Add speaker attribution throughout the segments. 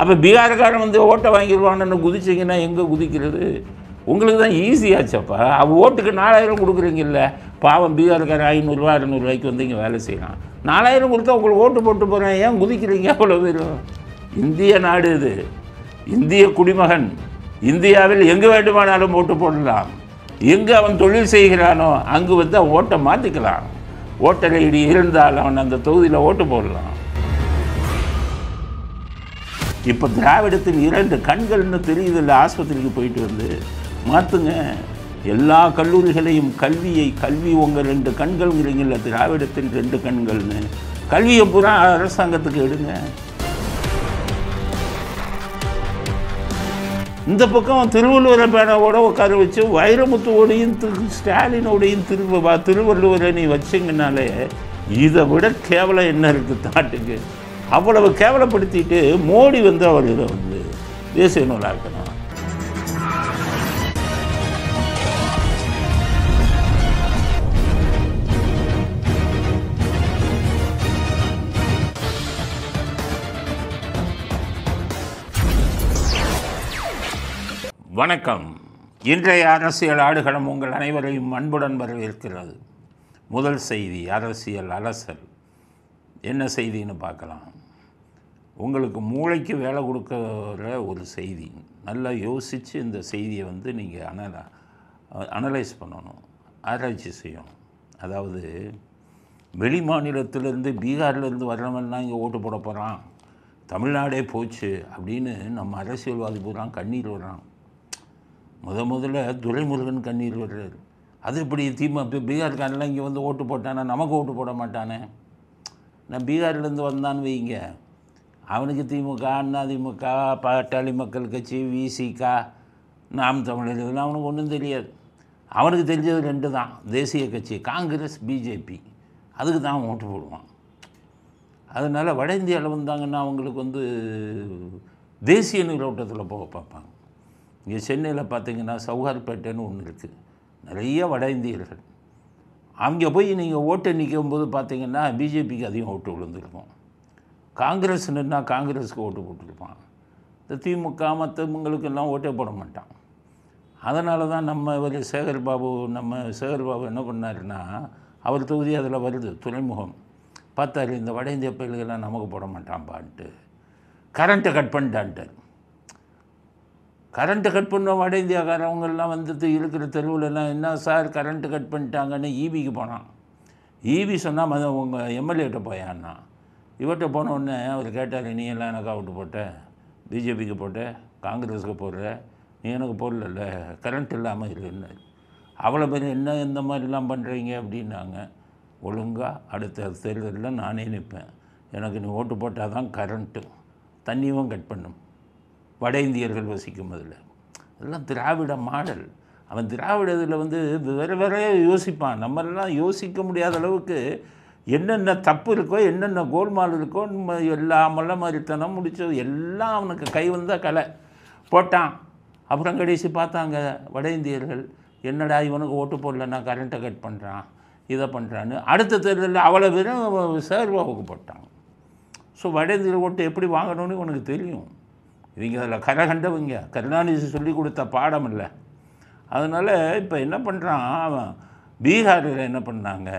Speaker 1: அப்போ பீகார்காரன் வந்து ஓட்டை வாங்கிடுவான்னு குதிச்சிங்கன்னா எங்கே குதிக்கிறது? உங்களுக்கு தான் ஈஸியாச்சப்பா. அவள் ஓட்டுக்கு 4000 கொடுக்குறீங்கல்ல. பாவம் பீகார்காரன் 500 600 வந்து இங்கே வேலை செய்யலாம். 4000 கொடுத்தா உங்களுக்கு ஓட்டு போட்டு போகிறேன், ஏன் குதிக்கிறீங்க அவ்வளோ பேரும்? இந்திய நாடு இது, இந்திய குடிமகன். இந்தியாவில் எங்கே வேண்டுமானாலும் ஓட்டு போடலாம். எங்கே அவன் தொழில் செய்கிறானோ அங்கு வந்து ஓட்டை மாற்றிக்கலாம். ஓட்டர் ஐடி இருந்தால் அவன் அந்த தொகுதியில் ஓட்டு போடலாம். இப்போ திராவிடத்தின் 2 கண்கள்னு தெரியுதில்ல. ஆஸ்பத்திரிக்கு போயிட்டு வந்து மாற்றுங்க. எல்லா கல்லூரிகளையும் கல்வி உங்கள் 2 கண்கள்ங்கிறீங்கல்ல. திராவிடத்தின் 2 கண்கள்னு கல்வியை பூரா அரசாங்கத்துக்கு எடுங்க. இந்த பக்கம் திருவள்ளுவரை பேனாவோட உட்கார வச்சு வைரமுத்துவோடையும் ஸ்டாலினோடையும் திருவள்ளுவரை நீ வச்சிங்கனாலே இதை விட கேவலம் என்ன இருக்குது நாட்டுக்கு? அவ்வளவு கேவலப்படுத்திட்டு மோடி வந்து அவர் இதை வந்து தேசிய நூலாக்கணும். வணக்கம். இன்றைய அரசியல் ஆடுகளம் உங்கள் அனைவரையும் அன்புடன் வரவேற்கிறது. முதல் செய்தி, அரசியல் அலசல். என்ன செய்தின்னு பார்க்கலாம். உங்களுக்கு மூளைக்கு வேலை கொடுக்குற ஒரு செய்தி. நல்லா யோசித்து இந்த செய்தியை வந்து நீங்கள் அனலைஸ் பண்ணணும், ஆராய்ச்சி செய்யணும். அதாவது வெளி மாநிலத்திலேருந்து பீகார்லேருந்து வர்றவன்லாம் இங்கே ஓட்டு போட போகிறான், தமிழ்நாடே போச்சு அப்படின்னு நம்ம அரசியல்வாதி பூரா கண்ணீர் வர்றான். முதல்ல துரைமுருகன் கண்ணீர் வர்றாரு. அது இப்படி பீகார்காரெலாம் இங்கே வந்து ஓட்டு போட்டானா நமக்கு ஓட்டு போட மாட்டானே? நான் பீகார்லேருந்து வந்தான்னு வைங்க, அவனுக்கு திமுக, அதிமுக, பாட்டாளி மக்கள் கட்சி, விசிக, நாம் தமிழர் இதெல்லாம் அவனுக்கு ஒன்றும் தெரியாது. அவனுக்கு தெரிஞ்சது 2 தான், தேசிய கட்சி காங்கிரஸ், பிஜேபி. அதுக்கு தான் அவன் ஓட்டு போடுவான். அதனால் வட இந்தியாவில் வந்தாங்கன்னா அவங்களுக்கு வந்து தேசிய நீரோட்டத்தில் போக பார்ப்பாங்க. இங்கே சென்னையில் பார்த்திங்கன்னா சவுகார்பேட்டைன்னு ஒன்று இருக்குது, நிறைய வட இந்தியர்கள். அங்கே போய் நீங்கள் ஓட்டை நிற்கும்போது பார்த்திங்கன்னா பிஜேபிக்கு அதிகம் ஓட்டு விழுந்துருக்கும். காங்கிரஸ்னுன்னா காங்கிரஸுக்கு ஓட்டு போட்டுருப்பான். இந்த திமுக மற்றவங்களுக்கெல்லாம் ஓட்டே போட மாட்டான். அதனால தான் நம்ம சேகர்பாபு என்ன பண்ணாருன்னா, அவர் தொகுதி அதில் வருது, துறைமுகம். பார்த்தாரு, இந்த வட இந்திய பயில்கள்லாம் நமக்கு போட மாட்டான்ப்பான்ட்டு கரண்ட்டை கட் பண்ணிட்டான்ட்டார். கரண்ட்டு கட் பண்ண வட இந்தியாக்காரவங்கெல்லாம் வந்து இருக்கிற தெருவிலலாம் என்ன சார் கரண்ட்டு கட் பண்ணிட்டாங்கன்னு ஈபிக்கு போனான். ஈபி சொன்னால் உங்கள் எம்எல்ஏட்ட போயான்னா. இவர்கிட்ட போனோடனே அவர் கேட்டார், நீ எல்லாம் எனக்கு ஓட்டு போட்ட, பிஜேபிக்கு போட்ட, காங்கிரஸுக்கு போடுற, நீ எனக்கு போடல, கரண்ட் இல்லாமல் இருக்குன்னு. அவ்வளோ பேர் என்ன இந்த மாதிரிலாம் பண்ணுறீங்க அப்படின்னாங்க. ஒழுங்காக அடுத்த தேர்தலில் நானே நிற்பேன், எனக்கு நீ ஓட்டு போட்டால் தான் கரண்ட்டு, தண்ணியும் கட் பண்ணும். வட இந்தியர்கள் வசிக்கும் அதில். அதெல்லாம் திராவிட மாடல். அவன் திராவிட இதில் வந்து வேறு யோசிப்பான். நம்மளெல்லாம் யோசிக்க முடியாத அளவுக்கு என்னென்ன தப்பு இருக்கோ, என்னென்ன கோல்மால் இருக்கோ, எல்லா மல்ல மாதிரித்தனம் முடித்தது எல்லாம் அவனுக்கு கை வந்தால் கலை போட்டான். அப்புறம் கடைசி பார்த்தாங்க வட இந்தியர்கள், என்னடா இவனுக்கு ஓட்டு போடலன்னா கரண்ட்டை கட் பண்ணுறான், இதை பண்ணுறான்னு. அடுத்த தேர்தலில் அவ்வளோ பேரும் சேர்வாவுக்கு போட்டாங்க. ஸோ வட இந்தியர் ஓட்டு எப்படி வாங்கணும்னு உனக்கு தெரியும். இவங்க அதில் கரகண்டவங்க, கருணாநிதி சொல்லி கொடுத்த பாடம் இல்லை. அதனால் இப்போ என்ன பண்ணுறான் அவன், பீகாரில் என்ன பண்ணாங்க,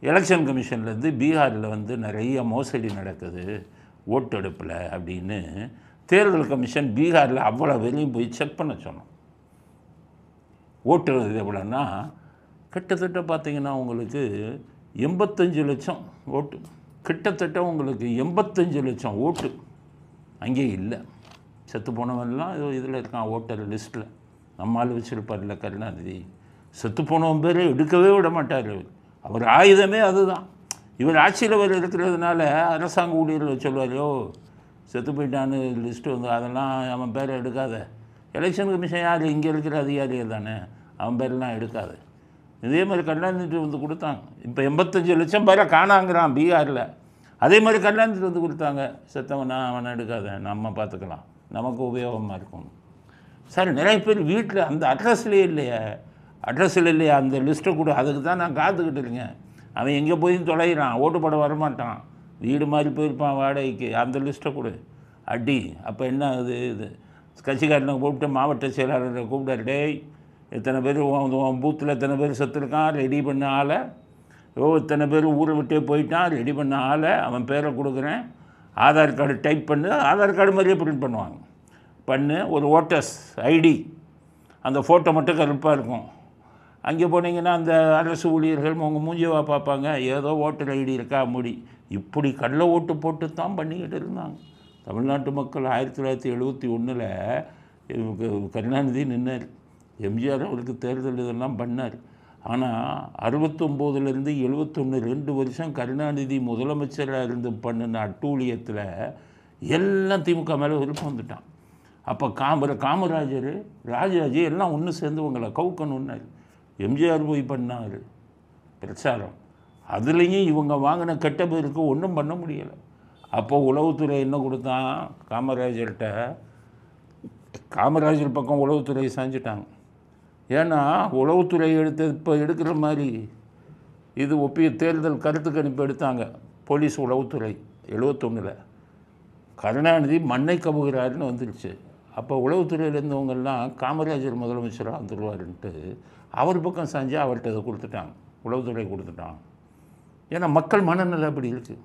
Speaker 1: எலெக்ஷன் கமிஷன்லேருந்து பீகாரில் வந்து நிறைய மோசடி நடக்குது ஓட்டெடுப்பில் அப்படின்னு தேர்தல் கமிஷன் பீகாரில் அவ்வளோ வெளியும் போய் செக் பண்ண சொன்னோம். ஓட்டு எவ்வளோன்னா கிட்டத்தட்ட பார்த்திங்கன்னா உங்களுக்கு 85 லட்சம் ஓட்டு, கிட்டத்தட்ட உங்களுக்கு 85 லட்சம் ஓட்டு அங்கே இல்லை. செத்து போனவன்லாம் இதில் இருக்கான் ஓட்டர் லிஸ்ட்டில். நம்மால் வச்சுருப்பார்ல கருணாநிதி, செத்து போனவன் பேர் எடுக்கவே விட மாட்டார். அவர் ஆயுதமே அதுதான். இவர் ஆட்சியில் வர இருக்கிறதுனால அரசாங்க ஊழியர்கள் சொல்வாரோ, செத்து போயிட்டான்னு லிஸ்ட்டு வந்து அதெல்லாம் அவன் பேரை எடுக்காத. எலெக்ஷன் கமிஷன் யார், இங்கே இருக்கிற அதிகாரிகள் தானே, அவன் பேரெல்லாம் எடுக்காது. இதே மாதிரி கருணாநிதி வந்து கொடுத்தாங்க. இப்போ 85 லட்சம் பேரை காணாங்கிறான் பீகாரில். அதே மாதிரி கருணாநிதி வந்து கொடுத்தாங்க, செத்தவனா அவனை எடுக்காத, நம்ம பார்த்துக்கலாம், நமக்கு உபயோகமாக இருக்கும். சார் நிறைய பேர் வீட்டில் அந்த அட்ரஸ்லேயே இல்லையா அந்த லிஸ்ட்டை கூட, அதுக்கு தான் நான் காத்துக்கிட்டு இருக்கேன். அவன் எங்கே போய் தொலைகிறான், ஓட்டு போட வரமாட்டான், வீடு மாதிரி போயிருப்பான் வாடகைக்கு, அந்த லிஸ்ட்டை கொடு. அடி. அப்போ என்ன ஆகுது? இது கட்சிக்காரனை கூப்பிட்டு மாவட்ட செயலாளரை கூப்பிட்டாரு, டேய் எத்தனை பேர் உன் பூத்தில் எத்தனை பேர் செத்துருக்கான், ரெடி பண்ண ஆளை, இத்தனை பேர் ஊரை விட்டே போயிட்டான், ரெடி பண்ண ஆளை, அவன் பேரை கொடுக்குறேன், ஆதார் கார்டு டைப் பண்ணு, ஆதார் கார்டு மாதிரியே பிரிண்ட் பண்ணுவாங்க, பண்ணு, ஒரு ஓட்டர்ஸ் ஐடி, அந்த ஃபோட்டோ மட்டும் கருப்பாக இருக்கும். அங்கே போனீங்கன்னா அந்த அரசு ஊழியர்கள் உங்கள் மூஞ்சியவா பார்ப்பாங்க, ஏதோ ஓட்டர் ஐடி இருக்கா முடி. இப்படி கள்ள ஓட்டு போட்டு தான் பண்ணிக்கிட்டு இருந்தாங்க தமிழ்நாட்டு மக்கள். 1971 கருணாநிதி நின்னார், எம்ஜிஆர் அவருக்கு தேர்தல் இதெல்லாம் பண்ணார். ஆனால் 69லேருந்து 71 2 வருஷம் கருணாநிதி முதலமைச்சராக இருந்து பண்ணின அட்டூழியத்தில் எல்லாம் திமுக மேலே விருப்பம் வந்துட்டான். அப்போ காமராஜர் ராஜாஜி எல்லாம் ஒன்று சேர்ந்து உங்களை கவுக்கணுன்னாரு. எம்ஜிஆர் போய் பண்ணார் பிரச்சாரம், அதுலேயும் இவங்க வாங்கின கெட்ட பேருக்கு ஒன்றும் பண்ண முடியலை. அப்போ உளவுத்துறை என்ன கொடுத்தான் காமராஜர்கிட்ட, காமராஜர் பக்கம் உளவுத்துறை சாஞ்சிட்டாங்க. ஏன்னா உளவுத்துறை இப்போ எடுக்கிற மாதிரி இது ஒப்பிய தேர்தல் கருத்து கணிப்பு எடுத்தாங்க போலீஸ் உளவுத்துறை 71. கருணாநிதி மண்ணை கவுகிறாருன்னு வந்துருச்சு. அப்போ உளவுத்துறையில் இருந்தவங்கெல்லாம் காமராஜர் முதலமைச்சராக வந்துடுவாருன்ட்டு அவர் பக்கம் சாஞ்சு அவர்கிட்ட இதை கொடுத்துட்டாங்க, உளவுத்துறை கொடுத்துட்டாங்க. ஏன்னா மக்கள் மனநிலை அப்படி இருக்குது.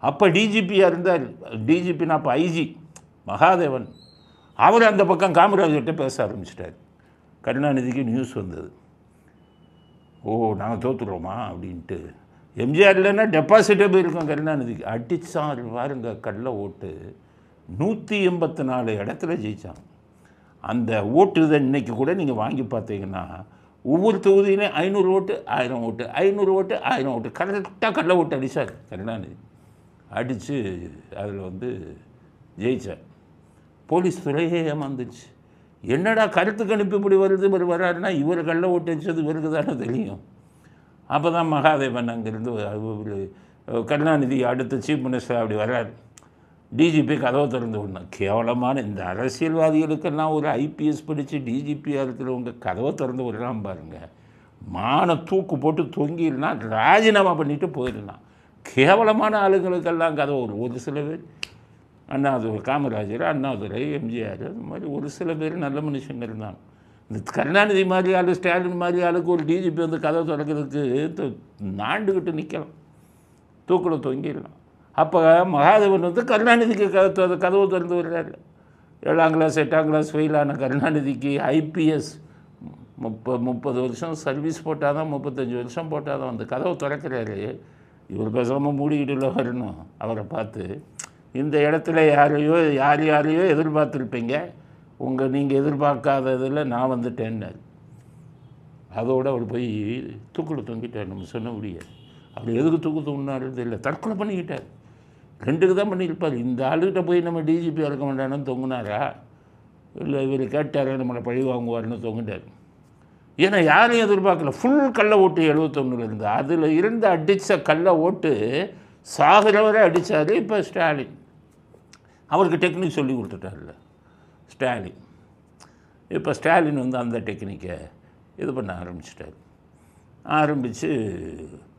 Speaker 1: அப்போ டிஜிபியாக இருந்தார், டிஜிபின்னா அப்போ ஐஜி மகாதேவன், அவர் அந்த பக்கம் காமராஜர்கிட்ட பேச ஆரம்பிச்சிட்டார். கருணாநிதிக்கு நியூஸ் வந்தது, நாங்கள் தோற்றுறோமா அப்படின்ட்டு. எம்ஜிஆர் இல்லைன்னா டெபாசிட்டே போயிருக்கோம் கருணாநிதிக்கு. அடித்தான் பாருங்க கள்ள ஓட்டு, 184 இடத்துல ஜெயித்தாங்க. அந்த ஓட்டு தான் இன்றைக்கி கூட நீங்கள் வாங்கி பார்த்தீங்கன்னா ஒவ்வொரு தொகுதியிலையும் 500 ஓட்டு 1000 ஓட்டு 500 ஓட்டு 1000 ஓட்டு கரெக்டாக கள்ள ஓட்டு அடித்தார் கருணாநிதி. அடித்து அதில் ஜெயித்தார். போலீஸ் துறையே ஏமாந்துச்சு. என்னடா கருத்து கணிப்பு இப்படி வருது, இவர் வராருன்னா இவர் கள்ள ஓட்டு அடித்தது இவருக்கு தானே தெரியும். அப்போ தான் மகாதேவன் அங்கேருந்து கருணாநிதி அடுத்த சீஃப் மினிஸ்டர் அப்படி வர்றாரு. டிஜிபி கதவை திறந்து விடணும். கேவலமான இந்த அரசியல்வாதிகளுக்கெல்லாம் ஒரு ஐபிஎஸ் படித்து டிஜிபியாக இருக்கிறவங்க கதவை திறந்து விடலாம் பாருங்கள். மான தூக்கு போட்டு தொங்கிடனா ராஜினாமா பண்ணிவிட்டு போயிடலாம். கேவலமான ஆளுங்களுக்கெல்லாம் கதவை ஒரு சில பேர், அண்ணாதுரை காமராஜர், அண்ணாதுரை, எம்ஜிஆர், அந்த மாதிரி ஒரு சில பேர் நல்ல மனுஷங்க இருந்தாங்க. இந்த கருணாநிதி மாதிரி ஆளு, ஸ்டாலின் மாதிரி ஆளுக்கு ஒரு டிஜிபி கதவை திறக்கிறதுக்கு நாண்டுக்கிட்டு நிற்கலாம், தூக்கில் தொங்கிடலாம். அப்போ மகாதேவன் கருணாநிதிக்கு கதவு திறந்து விடுறாரு. 7ஆம் கிளாஸ் 8ஆம் கிளாஸ் ஃபெயிலான கருணாநிதிக்கு ஐபிஎஸ் 30 வருஷம் சர்வீஸ் போட்டால் தான், 35 வருஷம் போட்டால் தான் அந்த கதவை திறக்கிறாரு. இவர் பேசாமல் மூடிக்கிட்டு வரணும். அவரை பார்த்து இந்த இடத்துல யாரையோ எதிர்பார்த்துருப்பீங்க, நீங்கள் எதிர்பார்க்காததில் நான் வந்துட்டேன்னாரு. அதோடு அவர் போய் தூக்கில் தொங்கிட்டார். நம்ம சொன்ன முடியாது. அவர் எதுக்கு தூக்கு தூங்கினாருன்னு தெரியல, தற்கொலை பண்ணிக்கிட்டார். 2க்கு தான் பண்ணியிருப்பார். இந்த ஆளுகிட்ட போய் நம்ம டிஜிபியாக இருக்க வேண்டாம்னு தொங்குனாரா, இல்லை இவர் கேட்டாரே நம்மளை பழி வாங்குவார்னு தொங்கிட்டார். ஏன்னா யாரையும் எதிர்பார்க்கல. ஃபுல் கள்ள ஓட்டு 71 இருந்து அதில் இருந்து அடித்த கள்ள ஓட்டு சாகிறவரை அடித்தார். இப்போ ஸ்டாலின் அவருக்கு டெக்னிக் சொல்லி கொடுத்துட்டார்ல ஸ்டாலின். இப்போ ஸ்டாலின் அந்த டெக்னிக்கை இது பண்ண ஆரம்பித்து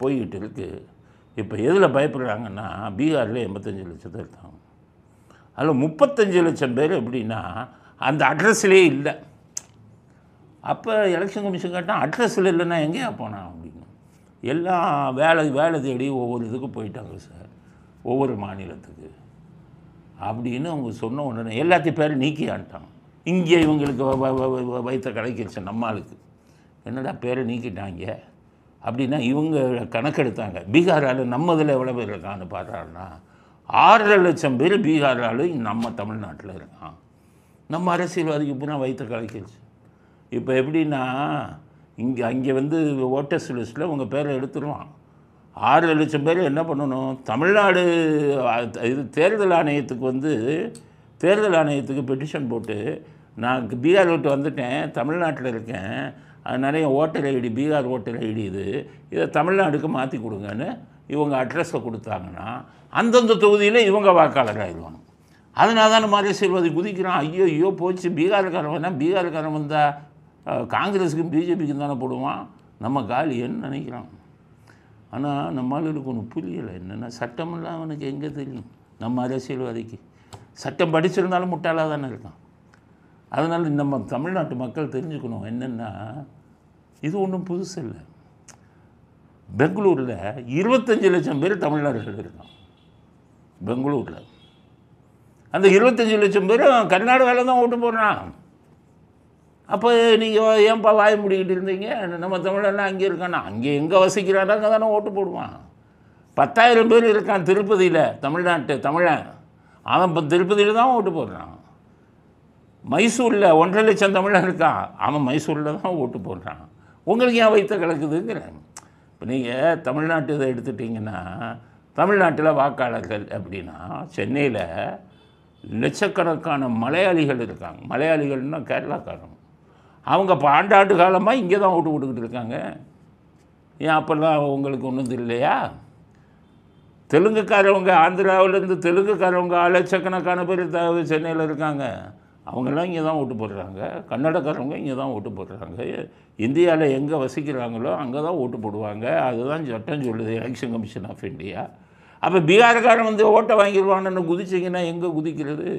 Speaker 1: போய்கிட்டு இருக்குது. இப்போ எதில் பயப்படுறாங்கன்னா பீகாரில் 85 லட்சத்தை இருக்காங்க. அதில் 35 லட்சம் பேர் எப்படின்னா அந்த அட்ரஸ்லேயே இல்லை. அப்போ எலெக்ஷன் கமிஷன் கேட்டால் அட்ரஸில் இல்லைன்னா எங்கேயா போனான் அப்படின்னு. எல்லாம் வேலை தேடி ஒவ்வொரு இதுக்கு போயிட்டாங்க சார், ஒவ்வொரு மாநிலத்துக்கு அப்படின்னு அவங்க சொன்ன உடனே எல்லாத்தையும் பேர் நீக்கி ஆண்டாங்க. இங்கே இவங்களுக்கு வைத்த கலைக்கிடுச்சு நம்மளுக்கு. என்னடா பேரை நீக்கிட்டாங்க அப்படின்னா இவங்க கணக்கெடுத்தாங்க. பீகார் ஆள் நம்மதில் எவ்வளோ பேர் இருக்கான்னு பார்த்தாருன்னா 6.5 லட்சம் பேர் பீகார் ஆள் நம்ம தமிழ்நாட்டில் இருக்கான். நம்ம அரசியல்வாதிக்கு பூரா வைத்த கலைக்கிடுச்சு. இப்போ எப்படின்னா அங்கே ஓட்டர்ஸ் லிஸ்ட்டில் உங்கள் பேரை எடுத்துருவான். 6 லட்சம் பேர் என்ன பண்ணணும், தமிழ்நாடு இது தேர்தல் ஆணையத்துக்கு பெட்டிஷன் போட்டு நான் பீகார் விட்டு வந்துட்டேன், தமிழ்நாட்டில் இருக்கேன், அதனால என் voter ID Bihar voter ID இதை தமிழ்நாடுக்கு மாற்றி கொடுங்கன்னு இவங்க அட்ரஸை கொடுத்தாங்கன்னா அந்தந்த தொகுதியில் இவங்க வாக்காளர் ஆயிடுவாங்க. அதனால தான் நம்ம அரசியல்வாதி குதிக்கிறான். ஐயோ போச்சு, பீகார்காரன் வந்தால் காங்கிரஸுக்கும் பிஜேபிக்கும் தானே போடுவான், நம்ம காலின்னு நினைக்கிறான். ஆனால் நம்மளுக்கு ஒன்று புரியலை. என்னென்னா சட்டமெல்லாம் அவனுக்கு எங்கே தெரியும் நம்ம அரசியல்வாதிக்கு. சட்டம் படிச்சிருந்தாலும் முட்டாளாக தானே இருக்கான். அதனால் நம்ம தமிழ்நாட்டு மக்கள் தெரிஞ்சுக்கணும் என்னென்னா, இது ஒன்றும் புதுசு இல்லை. பெங்களூரில் 25 லட்சம் பேர் தமிழ்நாடுகள் இருக்கான். பெங்களூரில் அந்த 25 லட்சம் பேரும் கர்நாடகாவில் தான் ஓட்டு போடுறான். அப்போ நீங்கள் ஏன்பா வாய முடிக்கிட்டு இருந்தீங்க? நம்ம தமிழெல்லாம் அங்கே இருக்கானா? அங்கே எங்கே வசிக்கிறானோ அங்கே தானே ஓட்டு போடுவான். 10,000 பேர் இருக்கான் திருப்பதியில், தமிழ்நாட்டு தமிழன். அவன் இப்போ திருப்பதியில் தான் ஓட்டு போடுறான். மைசூரில் 1.5 லட்சம் தமிழன் இருக்கான், அவன் மைசூரில் தான் ஓட்டு போடுறான். உங்களுக்கு ஏன் வைத்த கலக்குதுங்கிறேன். இப்போ நீங்கள் தமிழ்நாட்டு இதை எடுத்துட்டிங்கன்னா, தமிழ்நாட்டில் வாக்காளர்கள் அப்படின்னா சென்னையில் லட்சக்கணக்கான மலையாளிகள் இருக்காங்க. மலையாளிகள்னால் கேரளாக்காரங்க. அவங்க இப்போ ஆண்டாண்டு காலமாக இங்கே தான் ஓட்டு போட்டுக்கிட்டு இருக்காங்க. ஏன் அப்போல்லாம் உங்களுக்கு ஒன்றும் இல்லையா? தெலுங்குக்காரவங்க, ஆந்திராவிலேருந்து தெலுங்குக்காரவங்க லட்சக்கணக்கான பேர் சென்னையில் இருக்காங்க. அவங்கெல்லாம் இங்கே தான் ஓட்டு போடுறாங்க. கன்னடக்காரவங்க இங்கே தான் ஓட்டு போடுறாங்க. இந்தியாவில் எங்கே வசிக்கிறாங்களோ அங்கே தான் ஓட்டு போடுவாங்க. அதுதான் சட்டம் சொல்லுது, எலெக்ஷன் கமிஷன் ஆஃப் இந்தியா. அப்போ பீகார்காரன் வந்து ஓட்டை வாங்கிடுவான்னு குதிச்சிங்கன்னா எங்கே குதிக்கிறது?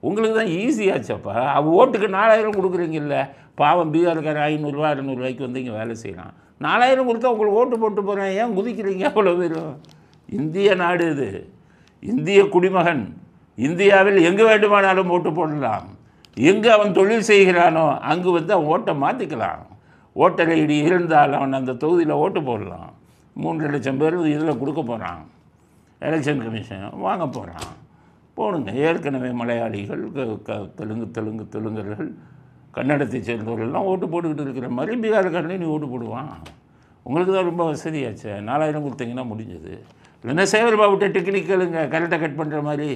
Speaker 1: உங்களுக்கு தான் ஈஸியாச்சப்பா. அவள் ஓட்டுக்கு 4000 கொடுக்குறீங்கல்ல. பாவம் பீகார்காரன் 500 600 வந்து இங்கே வேலை செய்யலாம். 4000 கொடுத்தா உங்களுக்கு ஓட்டு போட்டு போகிறேன், ஏன் குதிக்கிறீங்க அவ்வளோ பேரும்? இந்திய நாடு இது, இந்திய குடிமகன். இந்தியாவில் எங்கே வேண்டுமானாலும் ஓட்டு போடலாம். எங்கே அவன் தொழில் செய்கிறானோ அங்கு வந்து அவன் ஓட்டை மாற்றிக்கலாம். ஓட்டர் ஐடி இருந்தால் அவன் அந்த தொகுதியில் ஓட்டு போடலாம். 3 லட்சம் பேர் இதில் கொடுக்க போகிறான். எலெக்ஷன் கமிஷன் வாங்க போகிறான். போடுங்க. ஏற்கனவே மலையாளிகள், தெலுங்கர்கள், கன்னடத்தை சேர்ந்தவர்கள்லாம் ஓட்டு போட்டுக்கிட்டு இருக்கிற மாதிரி பீகார்காரனே நீ ஓட்டு போடுவான். உங்களுக்கு தான் ரொம்ப வசதியாச்சு. 4000 கொடுத்தீங்கன்னா முடிஞ்சது. இல்லைன்னா சேகர் பாபுட்ட டெக்னிக்கலுங்க, கரெக்டாக கட் பண்ணுற மாதிரி,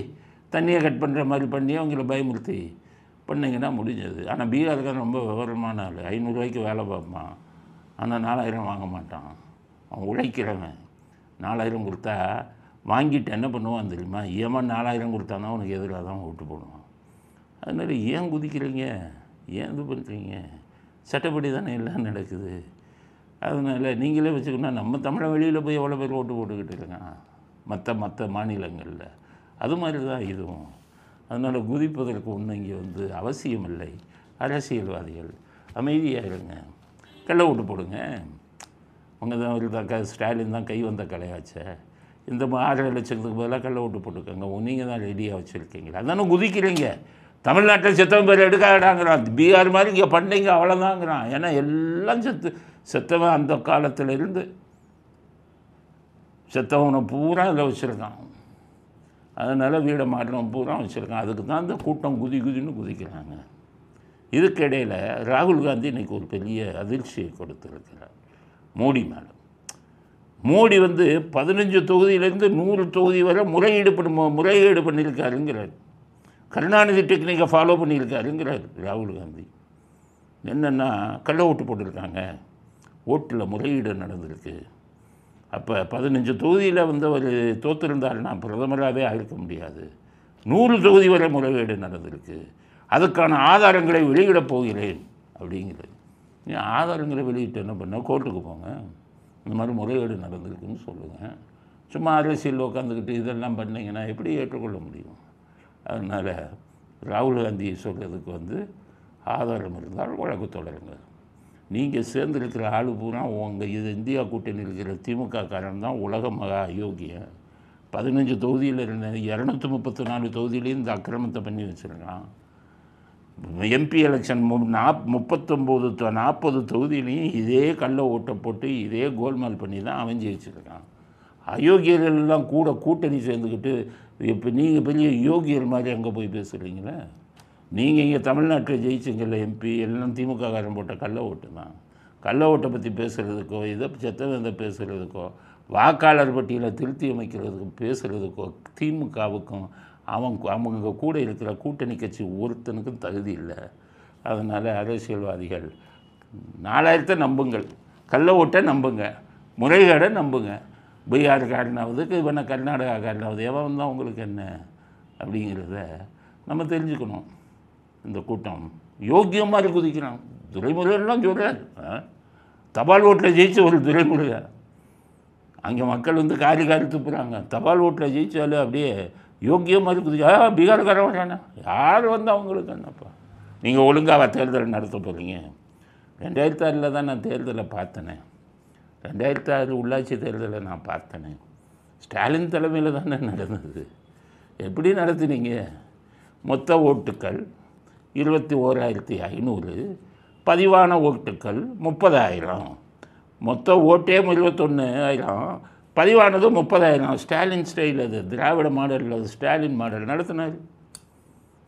Speaker 1: தண்ணியை கட் பண்ணுற மாதிரி பண்ணி அவங்கள பயமுறுத்தி பண்ணிங்கன்னா முடிஞ்சது. ஆனால் பீகார்காரன் ரொம்ப விவரமான ஆள். 500 ரூபாய்க்கு வேலை பார்ப்பான், ஆனால் 4000 வாங்க மாட்டான். அவன் உழைக்கிறவன். 4000 கொடுத்தா வாங்கிட்டு என்ன பண்ணுவான் தெரியுமா? ஏமா 4000 கொடுத்தானா அவனுக்கு எதிராக தான் ஓட்டு போடுவான். அதனால் ஏன் குதிக்கிறீங்க? ஏன் இது பண்ணுறீங்க? சட்டப்படி தானே எல்லாம் நடக்குது. அதனால் நீங்களே வச்சுக்கணும். நம்ம தமிழை வெளியில் போய் எவ்வளோ பேர் ஓட்டு போட்டுக்கிட்டு இருக்கான் மற்ற மாநிலங்களில். அது மாதிரி தான் இதுவும். அதனால் குதிப்பதற்கு ஒன்றும் இங்கே வந்து அவசியம் இல்லை. அரசியல்வாதிகள் அமைதியாக இருங்க, கள்ள ஓட்டு போடுங்க. அவங்க தான் ஒரு ஸ்டாலின் தான் கை வந்த கலையாச்சே. இந்த 6 லட்சத்துக்கு பதிலாக கள்ள ஓட்டு போட்டுக்கோங்க. நீங்கள் தான் ரெடியாக வச்சுருக்கீங்க. அதானே குதிக்கிறீங்க. தமிழ்நாட்டில் செத்தவன் பேர் எடுக்காடாங்கிறான். பீகார் மாதிரி இங்கே பண்ணீங்க அவ்வளோதாங்கிறான். ஏன்னா எல்லாம் செத்தவன் அந்த காலத்தில் இருந்து செத்தவனை பூரா இதில் வச்சுருக்கான். அதனால் வீடை மாற்றவன் பூரா வச்சுருக்கான். அதுக்கு தான் அந்த கூட்டம் குதின்னு குதிக்கிறாங்க. இதுக்கு இடையில் ராகுல் காந்தி இன்றைக்கி ஒரு பெரிய அதிர்ச்சியை கொடுத்துருக்கிறார் மோடி மேடம். மோடி வந்து 15 தொகுதியிலேருந்து 100 தொகுதி வரை முறையீடு பண்ணியிருக்காருங்கிறார். கருணாநிதி டெக்னிக்கை ஃபாலோ பண்ணியிருக்காருங்கிறார் ராகுல் காந்தி. என்னென்னா கள்ள ஓட்டு போட்டிருக்காங்க, ஓட்டில் முறையீடு நடந்திருக்கு. அப்போ 15 தொகுதியில் வந்து அவர் தோற்றிருந்தாருன்னா பிரதமராகவே ஆகிருக்க முடியாது. 100 தொகுதி வரை முறையீடு நடந்திருக்கு. அதுக்கான ஆதாரங்களை வெளியிடப் போகிறேன் அப்படிங்கிறது. ஆதாரங்களை வெளியிட்டு என்ன பண்ண? கோர்ட்டுக்கு போங்க, இந்த மாதிரி முறையீடு நடந்திருக்குன்னு சொல்லுங்கள். சும்மா அரசியல் உட்காந்துக்கிட்டு இதெல்லாம் பண்ணிங்கன்னா எப்படி ஏற்றுக்கொள்ள முடியும்? அதனால் ராகுல் காந்தி சொல்கிறதுக்கு வந்து ஆதாரம் இருந்தால் வழக்கு தொடருங்க. நீங்கள் சேர்ந்துருக்கிற ஆளு பூரா உங்கள் இந்தியா கூட்டணி இருக்கிற திமுக காரன் தான் உலக மகா அயோக்கியன். 15 தொகுதியில் இருந்த 234 தொகுதியிலையும் இந்த அக்கிரமத்தை பண்ணி வச்சுருக்கான். எம்பி எலெக்ஷன் 40 தொகுதியிலையும் இதே கள்ள ஓட்டை போட்டு இதே கோல்மால் பண்ணி தான் அவன் ஜெயிச்சிருக்கான். அயோக்கியர்கள்லாம் கூட்டணி சேர்ந்துக்கிட்டு இப்போ நீங்கள் பெரிய யோகியர் மாதிரி அங்கே போய் பேசுகிறீங்களே. நீங்கள் இங்கே தமிழ்நாட்டில் ஜெயிச்சிங்கல்ல எம்பி, எல்லாம் திமுககாரன் போட்ட கள்ள ஓட்டு தான். கள்ள ஓட்டை பற்றி பேசுகிறதுக்கோ, இதை செத்தவந்த பேசுகிறதுக்கோ, வாக்காளர் பட்டியலை திருத்தி அமைக்கிறதுக்கும் பேசுகிறதுக்கோ திமுகவுக்கும் அவங்க கூட இருக்கிற கூட்டணி கட்சி ஒருத்தனுக்கும் தகுதி இல்லை. அதனால் அரசியல்வாதிகள் 4000 நம்புங்கள், கள்ள ஓட்டை நம்புங்க, முறைகேடை நம்புங்க. பீகார்காரனாவது இவனை கர்நாடகாக்காரனாவது எவன் தான் உங்களுக்கு என்ன அப்படிங்கிறத நம்ம தெரிஞ்சுக்கணும். இந்த கூட்டம் யோக்கியமாக குதிக்கிறான். துரைமுருகன்லாம் சொல்கிறார், தபால் ஓட்டில் ஜெயிச்ச ஒரு துரைமுருகன். அங்கே மக்கள் வந்து காரி துப்புறாங்க. தபால் ஓட்டில் ஜெயித்தாலே அப்படியே யோக்கியமாக இருக்குது. பீகார்காரன் வரானே, யார் வந்து அவங்களுக்கு என்னப்பா? நீங்கள் ஒழுங்காக தேர்தல் நடத்த போகிறீங்க? 2006 தான் நான் தேர்தலை பார்த்தேனே. 2006 உள்ளாட்சி தேர்தலை நான் பார்த்தேனே. ஸ்டாலின் தலைமையில் தானே நடந்தது. எப்படி நடத்துனீங்க? மொத்த ஓட்டுக்கள் 21,500, பதிவான ஓட்டுக்கள் 30,000. மொத்த ஓட்டே 21,000, பதிவானது 30,000. ஸ்டாலின் ஸ்டைல் அது, திராவிட மாடலில் அது ஸ்டாலின் மாடல் நடத்தினார்.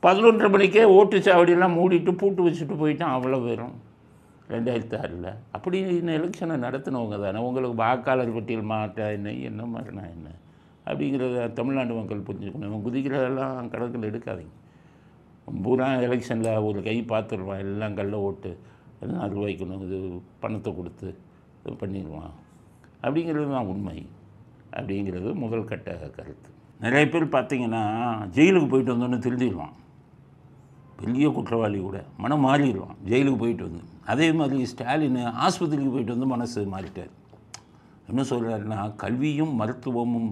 Speaker 1: 11:30 மணிக்கே ஓட்டுச்சாவடியெல்லாம் மூடிட்டு பூட்டு வச்சுட்டு போயிட்டான். அவ்வளோ பேரும் 2006. அப்படி இந்த எலெக்ஷனை நடத்தினவங்க தானே. உங்களுக்கு வாக்காளர் பட்டியல் மாற்ற என்ன மாறினா என்ன அப்படிங்கிறத தமிழ்நாடு மக்கள் புரிஞ்சுக்கணும். குதிக்கிறதெல்லாம் கணக்கில் எடுக்காதீங்க. பூரா எலெக்ஷனில் ஒரு கை பார்த்துருவான், எல்லாம் கள்ள ஓட்டு, எல்லாம் ரூபாய்க்கணும், இது பணத்தை கொடுத்து இது பண்ணிடுவான் அப்படிங்கிறது தான் உண்மை. அப்படிங்கிறது முதல் கட்ட கருத்து. நிறைய பேர் பார்த்திங்கன்னா ஜெயிலுக்கு போயிட்டு வந்தோன்னு திருந்திடுவான். பெரிய குற்றவாளி கூட மனம் மாறிடுவான் ஜெயிலுக்கு போயிட்டு வந்து. அதே மாதிரி ஸ்டாலின் ஆஸ்பத்திரிக்கு போயிட்டு வந்து மனசு மாறிட்டார். என்ன சொல்கிறாருன்னா, கல்வியும் மருத்துவமும்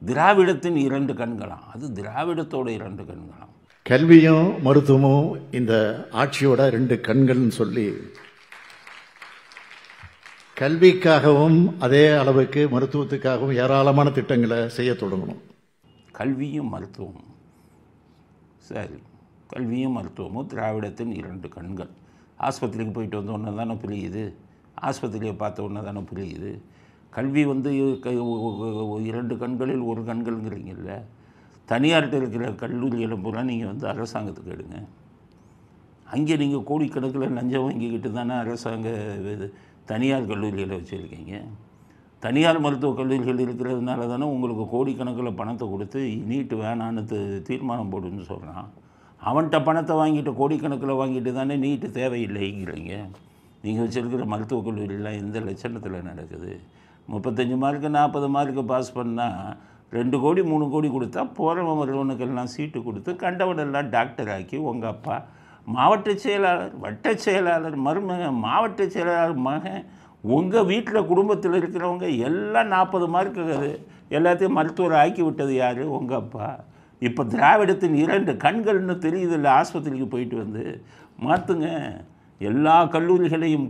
Speaker 1: திராவிடத்தின் 2 கண்களாம். அது திராவிடத்தோட 2 கண்களாம்.
Speaker 2: கல்வியும் மருத்துவமும் இந்த ஆட்சியோட 2 கண்கள்னு சொல்லி, கல்விக்காகவும் அதே அளவுக்கு மருத்துவத்துக்காகவும் ஏராளமான திட்டங்களை செய்ய தொடங்கணும்.
Speaker 1: கல்வியும் மருத்துவமும் சரி, கல்வியும் மருத்துவமும் திராவிடத்தின் 2 கண்கள். ஆஸ்பத்திரிக்கு போயிட்டு வந்த ஒன்று தானே புரியுது, ஆஸ்பத்திரியை பார்த்த ஒன்று தானே புரியுது. கல்வி வந்து 2 கண்களில் 1 கண்கள்ங்கிறீங்கல்ல. தனியார்கிட்ட இருக்கிற கல்லூரிகளை பூரா நீங்கள் வந்து அரசாங்கத்துக்கு எடுங்க. அங்கே நீங்கள் கோடிக்கணக்கில் லஞ்சம் வாங்கிக்கிட்டு தானே அரசாங்க தனியார் கல்லூரிகளை வச்சுருக்கீங்க. தனியார் மருத்துவக் கல்லூரிகள் இருக்கிறதுனால தானே உங்களுக்கு கோடிக்கணக்கில் பணத்தை கொடுத்து நீட்டு வேணான்னு தீர்மானம் போடுன்னு சொல்கிறான். அவன்கிட்ட பணத்தை வாங்கிட்டு கோடிக்கணக்கில் வாங்கிட்டு தானே நீட்டு தேவையில்லைங்கிறீங்க. நீங்கள் வச்சுருக்கிற மருத்துவக் கல்லூரியெலாம் எந்த லட்சணத்தில் நடக்குது? 35 மார்க்கு 40 மார்க்கு பாஸ் பண்ணால் 2 கோடி 3 கோடி கொடுத்தா போகிறவன் வருவனுக்கெல்லாம் சீட்டு கொடுத்து கண்டவனெல்லாம் டாக்டர் ஆக்கி உங்கள் அப்பா மாவட்ட செயலாளர், வட்ட செயலாளர் மருமகன், மாவட்ட செயலாளர் மகன், உங்கள் வீட்டில் குடும்பத்தில் இருக்கிறவங்க எல்லாம் 40 மார்க்கு எல்லாத்தையும் மருத்துவர் ஆக்கி விட்டது யார்? உங்கள் அப்பா. இப்போ திராவிடத்தின் 2 கண்கள்னு தெரியுதில்ல. ஆஸ்பத்திரிக்கு போயிட்டு வந்து மாற்றுங்க எல்லா கல்லூரிகளையும்.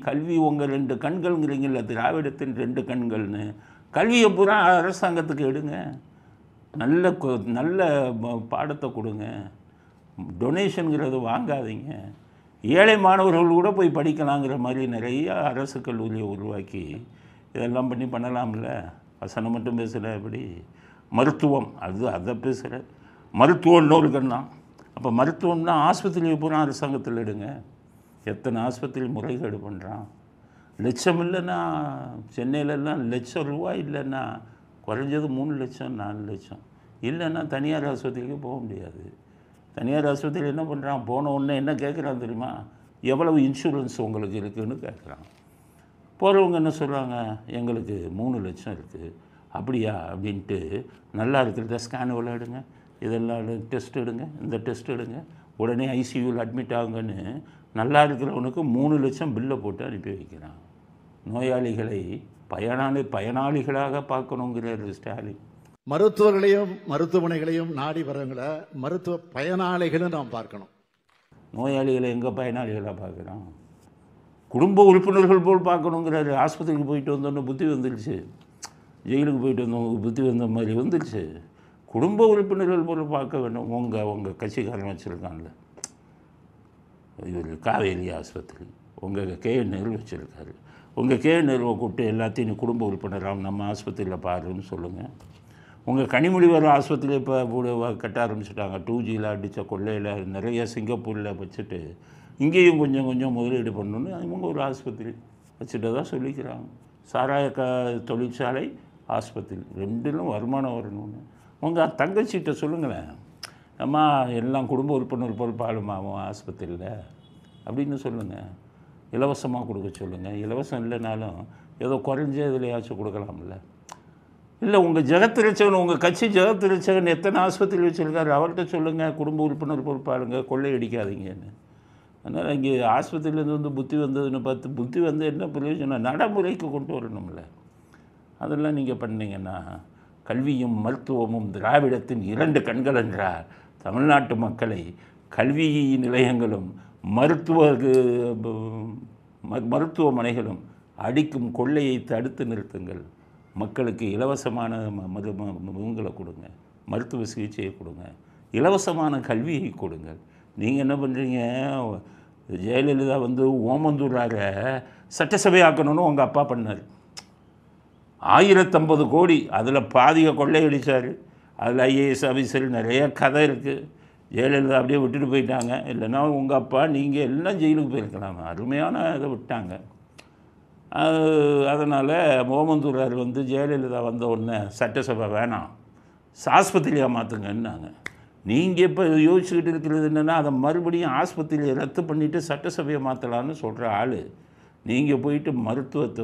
Speaker 1: கல்வி உங்கள் 2 கண்கள்ங்கிறீங்கள, திராவிடத்தின் 2 கண்கள்னு. கல்வியை பூரா அரசாங்கத்துக்கு எடுங்க. நல்ல பாடத்தை கொடுங்க. டொனேஷனுங்கிறது வாங்காதீங்க. ஏழை மாணவர்கள் கூட போய் படிக்கலாங்கிற மாதிரி நிறைய அரசு கல்லூரியை உருவாக்கி இதெல்லாம் பண்ணலாம்ல. வசனம் மட்டும் பேசுகிற எப்படி? மருத்துவம் அதை பேசுகிற மருத்துவம் இன்னொரு கண்ணான். அப்போ மருத்துவம்னா ஆஸ்பத்திரியை பூரா அரசாங்கத்தில் எடுங்க. எத்தனை ஆஸ்பத்திரி முறைகேடு பண்ணுறான். லட்சம் இல்லைன்னா சென்னையிலலாம் ₹1,00,000 இல்லைன்னா குறைஞ்சது 3 லட்சம் 4 லட்சம் இல்லைன்னா தனியார் ஆஸ்பத்திரிக்கு போக முடியாது. தனியார் ஆஸ்பத்திரி என்ன பண்ணுறான்? போன உடனே என்ன கேட்குறான் தெரியுமா? எவ்வளவு இன்சூரன்ஸ் உங்களுக்கு இருக்குதுன்னு கேட்குறான். போகிறவங்க என்ன சொல்கிறாங்க? எங்களுக்கு 3 லட்சம் இருக்குது. அப்படியா அப்படின்ட்டு நல்லா இருக்கிறத ஸ்கேன் விளையாடுங்க, இதெல்லாம் டெஸ்ட் எடுங்க, இந்த டெஸ்ட் எடுங்க, உடனே ஐசியூவில் அட்மிட் ஆகுங்கன்னு நல்லா இருக்கிறவனுக்கு 3 லட்சம் பில்லை போட்டு அனுப்பி வைக்கிறான். நோயாளிகளை பயனாளிகளாக பார்க்கணுங்கிறார் ஸ்டாலின்.
Speaker 2: மருத்துவர்களையும் மருத்துவமனைகளையும் நாடி வரவங்களை மருத்துவ பயனாளிகளும் நாம் பார்க்கணும்.
Speaker 1: நோயாளிகளை எங்கே பயனாளிகளாக பார்க்குறோம்? குடும்ப உறுப்பினர்கள் போல் பார்க்கணுங்கிறாரு. ஆஸ்பத்திரிக்கு போயிட்டு வந்தோன்னு புத்தி வந்துடுச்சு, ஜெயிலுக்கு போயிட்டு வந்தவங்க புத்தி வந்த மாதிரி வந்துடுச்சு. குடும்ப உறுப்பினர்கள் போல் பார்க்க வேண்டும். உங்கள் கட்சிக்காரன் வச்சுருக்கான்ல இவர் காவேரி ஆஸ்பத்திரி, உங்கள் KN வச்சுருக்காரு. உங்கள் KN கூப்பிட்டு எல்லாத்தையும் நீ குடும்ப உறுப்பினராக நம்ம ஆஸ்பத்திரியில் பாருன்னு சொல்லுங்கள். உங்கள் கனிமொழிவர் ஆஸ்பத்திரியில் இப்போ கட்ட ஆரம்பிச்சுட்டாங்க. 2Gயில் அடித்த கொள்ளையில் நிறைய சிங்கப்பூரில் வச்சுட்டு இங்கேயும் கொஞ்சம் கொஞ்சம் முதலீடு பண்ணணுன்னு இவங்க ஒரு ஆஸ்பத்திரி வச்சுட்டு தான் சொல்லிக்கிறாங்க. சாராய தொழிற்சாலை ஆஸ்பத்திரி 2லும் வருமானம் வரணும்னு. உங்கள் தங்கச்சிகிட்ட சொல்லுங்களேன், அம்மா எல்லாம் குடும்ப உறுப்பினர் போல் பாலுமாவும் ஆஸ்பத்திரியில் அப்படின்னு சொல்லுங்கள். இலவசமாக கொடுக்க சொல்லுங்கள். இலவசம் இல்லைனாலும் ஏதோ குறைஞ்ச இதுலையாச்சும் கொடுக்கலாம்ல. இல்லை உங்கள் ஜெகத்ரட்சகன், உங்கள் கட்சி ஜெகத்ரட்சகன் எத்தனை ஆஸ்பத்திரி வச்சுருக்காரு, அவர்கிட்ட சொல்லுங்கள் குடும்ப உறுப்பினர் பொறுப்பாளுங்க, கொள்ளையடிக்காதீங்கன்னு. அதனால் இங்கே ஆஸ்பத்திரியிலேருந்து வந்து புத்தி வந்ததுன்னு பார்த்து புத்தி வந்து என்ன பிரயோஜனம்? நடைமுறைக்கு கொண்டு வரணும்ல. அதெல்லாம் நீங்கள் பண்ணிங்கன்னா கல்வியும் மருத்துவமும் திராவிடத்தின் 2 கண்கள் என்றார். தமிழ்நாட்டு மக்களை கல்வி நிலையங்களும் மருத்துவமனைகளும் அடிக்கும் கொள்ளையை தடுத்து நிறுத்துங்கள். மக்களுக்கு இலவசமான மருந்துகளை கொடுங்க, மருத்துவ சிகிச்சையை கொடுங்க, இலவசமான கல்வியை கொடுங்கள். நீங்கள் என்ன பண்ணுறீங்க? ஜெயலலிதா ஓமந்தூராரை சட்டசபை ஆக்கணும்னு உங்கள் அப்பா பண்ணார். 1050 கோடி, அதில் பாதியை கொள்ளையடித்தார். அதில் ஐஏஎஸ் ஆஃபீஸர் நிறைய கதை இருக்குது. ஜெயலலிதா அப்படியே விட்டுட்டு போயிட்டாங்க. இல்லைன்னா உங்கள் அப்பா நீங்கள் எல்லாம் ஜெயிலுக்கு போயிருக்கலாம். அருமையான இதை விட்டாங்க. அதனால் ஓமந்தூரார் ஜெயலலிதா வந்த உடனே சட்டசபை வேணாம், ஆஸ்பத்திரியாக மாற்றுங்கன்னாங்க. நீங்கள் இப்போ யோசிச்சுக்கிட்டு இருக்கிறது என்னென்னா, அதை மறுபடியும் ஆஸ்பத்திரியை ரத்து பண்ணிவிட்டு சட்டசபையை மாற்றலான்னு சொல்கிற ஆள். நீங்கள் போயிட்டு மருத்துவத்தை